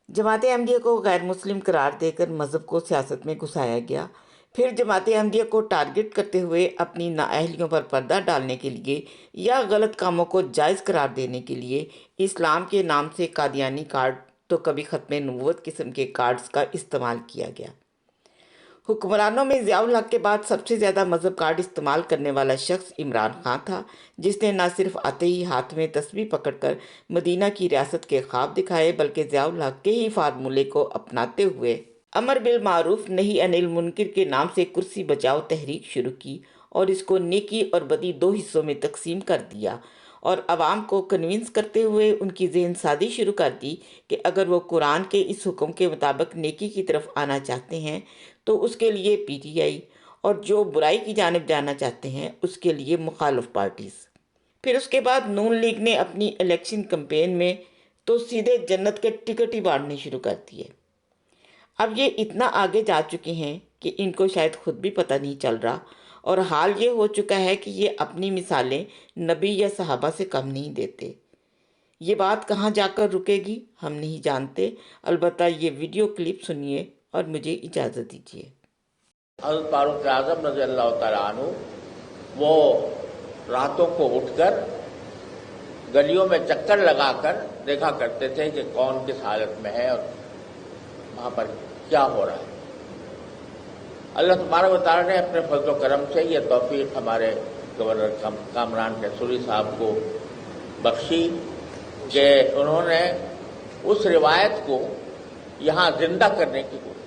जमात अहमदिया को गैर मुस्लिम करार देकर मज़हब को सियासत में घुसाया गया। फिर जमात अहमदिया को टारगेट करते हुए अपनी नाअहलियों पर पर्दा डालने के लिए या गलत कामों को जायज़ करार देने के लिए इस्लाम के नाम से कादियानी कार्ड तो कभी ख़त्म नबूवत किस्म के कार्ड्स का इस्तेमाल किया गया। हुक्मरानों में ज़ियाउल हक के बाद सबसे ज़्यादा मज़हब कार्ड इस्तेमाल करने वाला शख्स इमरान खान था, जिसने न सिर्फ आते ही हाथ में तस्बीह पकड़कर मदीना की रियासत के ख्वाब दिखाए, बल्कि ज़ियाउल हक के ही फार्मूले को अपनाते हुए अमर बिल मारूफ नही अनिल मुनकिर के नाम से कुर्सी बचाओ तहरीक शुरू की और इसको नेकी और बदी दो हिस्सों में तकसीम कर दिया और अवाम को कन्विंस करते हुए उनकी ज़हन साजी शुरू कर दी कि अगर वो कुरान के इस हुक्म के मुताबिक नेकी की तरफ आना चाहते हैं तो उसके लिए पीटीआई, और जो बुराई की जानिब जाना चाहते हैं उसके लिए मुखालिफ पार्टीज़। फिर उसके बाद नून लीग ने अपनी इलेक्शन कैंपेन में तो सीधे जन्नत के टिकट ही बांटने शुरू कर दिए। अब ये इतना आगे जा चुके हैं कि इनको शायद खुद भी पता नहीं चल रहा, और हाल ये हो चुका है कि ये अपनी मिसालें नबी या सहाबा से कम नहीं देते। ये बात कहाँ जाकर रुकेगी हम नहीं जानते। अलबत्ता ये वीडियो क्लिप सुनिए और मुझे इजाज़त दीजिए। हज़रत फारूक आज़म रज़ियल्लाहु तआला अन्हु वो रातों को उठकर गलियों में चक्कर लगाकर देखा करते थे कि कौन किस हालत में है और वहाँ पर क्या हो रहा है। अल्लाह तबारक व तआला ने अपने फज़ल व करम से ये तौफीक हमारे गवर्नर कामरान रसूली साहब को बख्शी कि उन्होंने उस रिवायत को यहाँ जिंदा करने की कोशिश